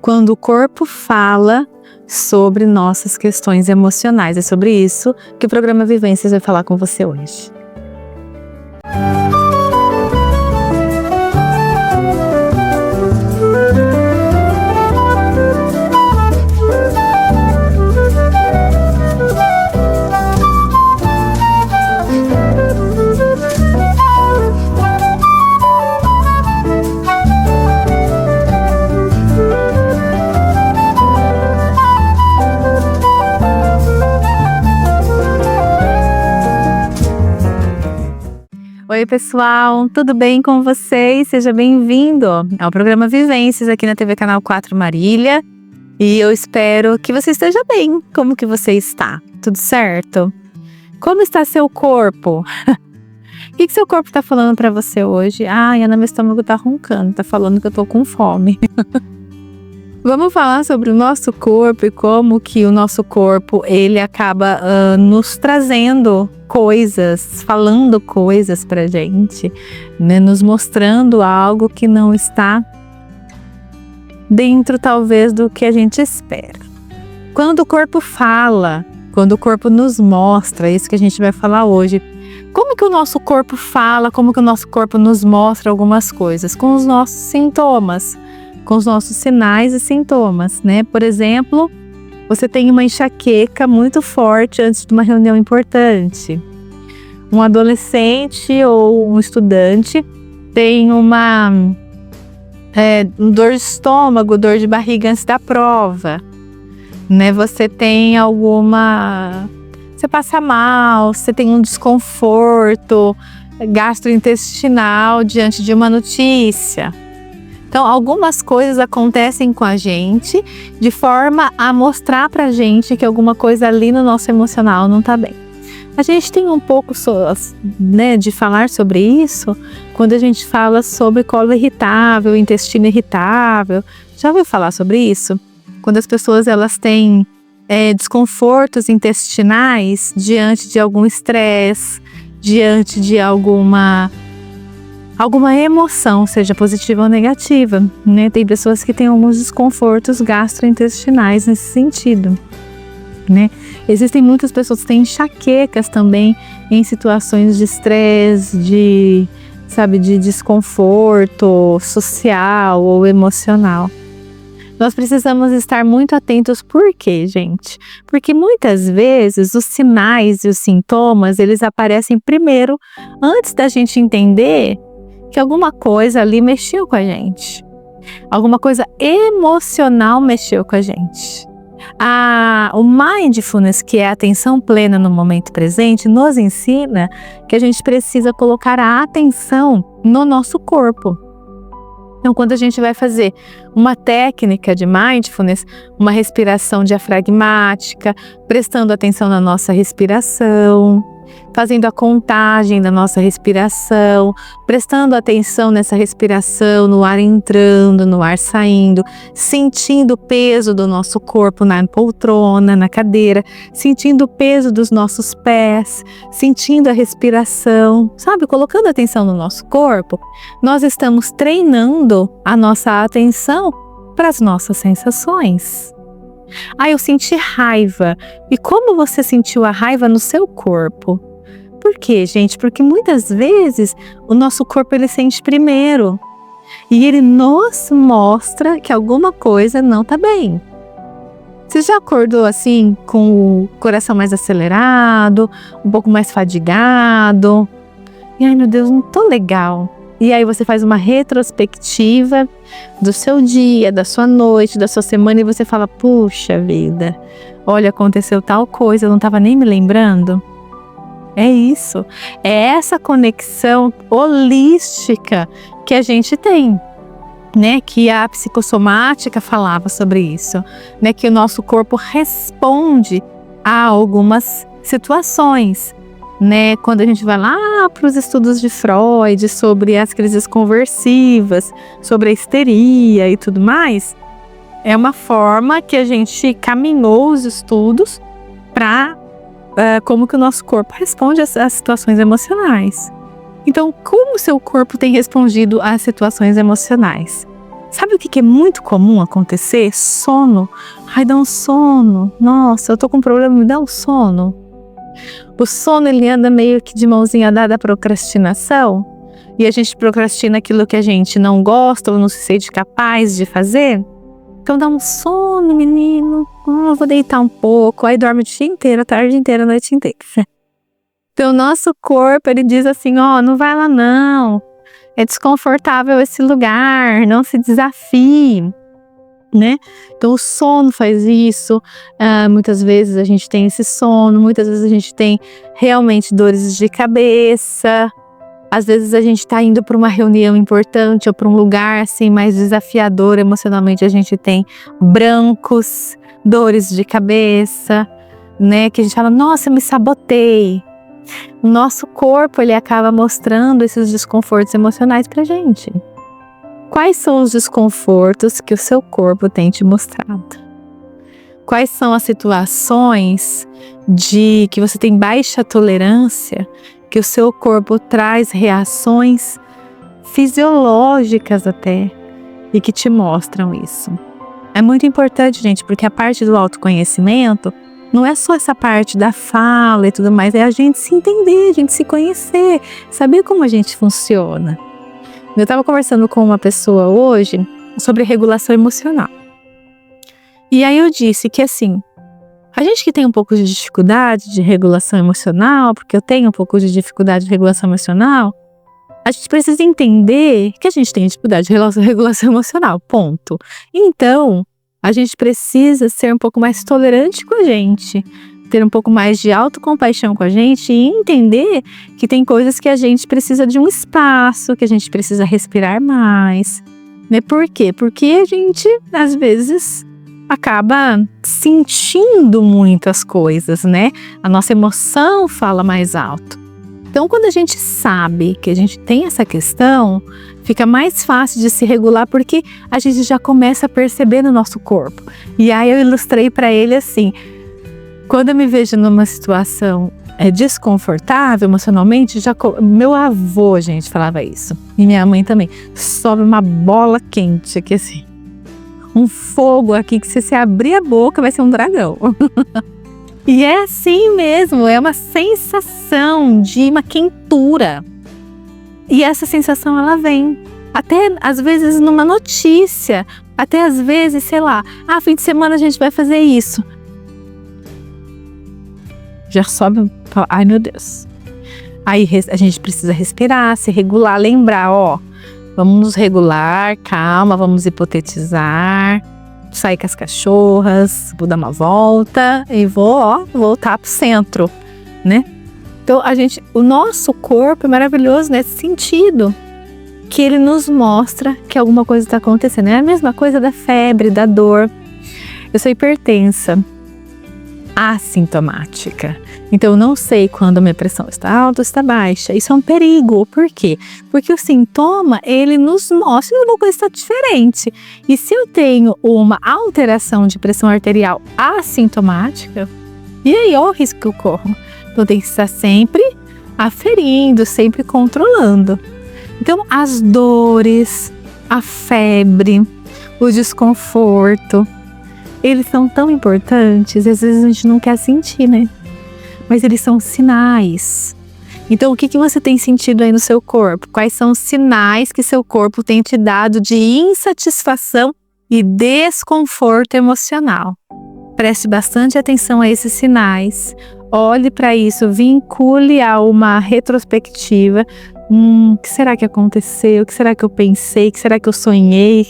quando o corpo fala sobre nossas questões emocionais. É sobre isso que o programa Vivências vai falar com você hoje. Oi pessoal, tudo bem com vocês? Seja bem-vindo ao programa Vivências aqui na TV Canal 4 Marília. E eu espero que você esteja bem. Como que você está? Tudo certo? Como está seu corpo? O que seu corpo está falando para você hoje? Ai, Ana, meu estômago tá roncando, tá falando que eu tô com fome. Vamos falar sobre o nosso corpo e como que o nosso corpo, ele acaba nos trazendo coisas, falando coisas pra gente, né? Nos mostrando algo que não está dentro, talvez, do que a gente espera. Quando o corpo fala, quando o corpo nos mostra, é isso que a gente vai falar hoje. Como que o nosso corpo fala, como que o nosso corpo nos mostra algumas coisas? Com os nossos sintomas, com os nossos sinais e sintomas, né? Por exemplo, você tem uma enxaqueca muito forte antes de uma reunião importante. Um adolescente ou um estudante tem uma dor de estômago, dor de barriga antes da prova, né? Você tem você passa mal, você tem um desconforto gastrointestinal diante de uma notícia. Então, algumas coisas acontecem com a gente de forma a mostrar pra gente que alguma coisa ali no nosso emocional não tá bem. A gente tem um pouco, né, de falar sobre isso quando a gente fala sobre colo irritável, intestino irritável. Já ouviu falar sobre isso? Quando as pessoas elas têm desconfortos intestinais diante de algum estresse, diante de alguma emoção, seja positiva ou negativa, né? Tem pessoas que têm alguns desconfortos gastrointestinais nesse sentido, né? Existem muitas pessoas que têm enxaquecas também em situações de estresse, de desconforto social ou emocional. Nós precisamos estar muito atentos. Por quê, gente? Porque muitas vezes os sinais e os sintomas, eles aparecem primeiro antes da gente entender que alguma coisa ali mexeu com a gente. Alguma coisa emocional mexeu com a gente. O Mindfulness, que é a atenção plena no momento presente, nos ensina que a gente precisa colocar a atenção no nosso corpo. Então, quando a gente vai fazer uma técnica de Mindfulness, uma respiração diafragmática, prestando atenção na nossa respiração, fazendo a contagem da nossa respiração, prestando atenção nessa respiração, no ar entrando, no ar saindo, sentindo o peso do nosso corpo na poltrona, na cadeira, sentindo o peso dos nossos pés, sentindo a respiração, colocando atenção no nosso corpo, nós estamos treinando a nossa atenção para as nossas sensações. Eu senti raiva. E como você sentiu a raiva no seu corpo? Por quê, gente? Porque muitas vezes o nosso corpo ele sente primeiro. E ele nos mostra que alguma coisa não tá bem. Você já acordou assim com o coração mais acelerado, um pouco mais fadigado? E ai meu Deus, não tô legal. E aí você faz uma retrospectiva do seu dia, da sua noite, da sua semana e você fala, puxa vida, olha, aconteceu tal coisa, eu não estava nem me lembrando. É isso, é essa conexão holística que a gente tem, né? Que a psicossomática falava sobre isso, né? Que o nosso corpo responde a algumas situações. Né, quando a gente vai lá para os estudos de Freud sobre as crises conversivas, sobre a histeria e tudo mais, é uma forma que a gente caminhou os estudos para como que o nosso corpo responde às situações emocionais. Então, como o seu corpo tem respondido às situações emocionais? Sabe o que é muito comum acontecer? Sono. Ai, dá um sono. Nossa, eu tô com um problema, me dá um sono. O sono, ele anda meio que de mãozinha dada à procrastinação. E a gente procrastina aquilo que a gente não gosta ou não se sente capaz de fazer. Então dá um sono, menino. Eu vou deitar um pouco. Aí dorme o dia inteiro, a tarde inteira, a noite inteira. Então o nosso corpo, ele diz assim, não vai lá não. É desconfortável esse lugar, não se desafie, né? Então o sono faz isso. Muitas vezes a gente tem esse sono, muitas vezes a gente tem realmente dores de cabeça. Às vezes a gente está indo para uma reunião importante ou para um lugar assim mais desafiador emocionalmente, a gente tem brancos, dores de cabeça, né? Que a gente fala, nossa, eu me sabotei. O nosso corpo, ele acaba mostrando esses desconfortos emocionais pra gente. Quais são os desconfortos que o seu corpo tem te mostrado? Quais são as situações de que você tem baixa tolerância, que o seu corpo traz reações fisiológicas até, e que te mostram isso? É muito importante, gente, porque a parte do autoconhecimento não é só essa parte da fala e tudo mais, é a gente se entender, a gente se conhecer, saber como a gente funciona. Eu estava conversando com uma pessoa hoje sobre regulação emocional. E aí eu disse que assim, a gente que tem um pouco de dificuldade de regulação emocional, porque eu tenho um pouco de dificuldade de regulação emocional, a gente precisa entender que a gente tem dificuldade de regulação emocional, ponto. Então, a gente precisa ser um pouco mais tolerante com a gente, ter um pouco mais de autocompaixão com a gente e entender que tem coisas que a gente precisa de um espaço, que a gente precisa respirar mais. Né? Por quê? Porque a gente, às vezes, acaba sentindo muitas coisas, né? A nossa emoção fala mais alto. Então, quando a gente sabe que a gente tem essa questão, fica mais fácil de se regular porque a gente já começa a perceber no nosso corpo. E aí eu ilustrei para ele assim, quando eu me vejo numa situação desconfortável emocionalmente, meu avô, gente, falava isso, e minha mãe também, sobe uma bola quente aqui assim, um fogo aqui que se abrir a boca vai ser um dragão. E é assim mesmo, é uma sensação de uma quentura. E essa sensação, ela vem até às vezes numa notícia, até às vezes, sei lá, fim de semana a gente vai fazer isso. Já sobe, ai meu Deus. Aí a gente precisa respirar, se regular, lembrar, vamos nos regular, calma, vamos hipotetizar. Sair com as cachorras, vou dar uma volta e vou voltar pro centro, né? Então o nosso corpo é maravilhoso nesse sentido, que ele nos mostra que alguma coisa está acontecendo. É a mesma coisa da febre, da dor. Eu sou hipertensa, assintomática. Então eu não sei quando a minha pressão está alta ou está baixa. Isso é um perigo. Por quê? Porque o sintoma, ele nos mostra que alguma coisa está diferente. E se eu tenho uma alteração de pressão arterial assintomática, e aí olha o risco que eu corro. Então tem que estar sempre aferindo, sempre controlando. Então as dores, a febre, o desconforto, eles são tão importantes, às vezes a gente não quer sentir, né? Mas eles são sinais. Então, o que você tem sentido aí no seu corpo? Quais são os sinais que seu corpo tem te dado de insatisfação e desconforto emocional? Preste bastante atenção a esses sinais. Olhe para isso, vincule a uma retrospectiva. O que será que aconteceu? O que será que eu pensei? O que será que eu sonhei?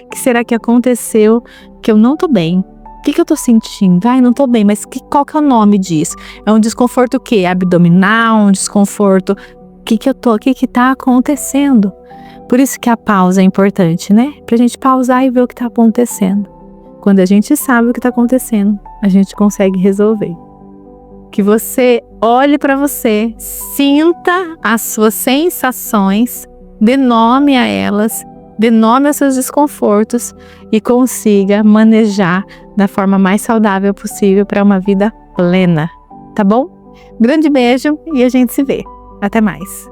O que será que aconteceu que eu não tô bem? O que eu tô sentindo? Não tô bem, mas qual que é o nome disso? É um desconforto o quê? Abdominal? Um desconforto? O que tá acontecendo? Por isso que a pausa é importante, né? Pra gente pausar e ver o que tá acontecendo. Quando a gente sabe o que tá acontecendo, a gente consegue resolver. Que você olhe para você, sinta as suas sensações, dê nome a elas, dê nome aos seus desconfortos e consiga manejar da forma mais saudável possível para uma vida plena, tá bom? Grande beijo e a gente se vê. Até mais.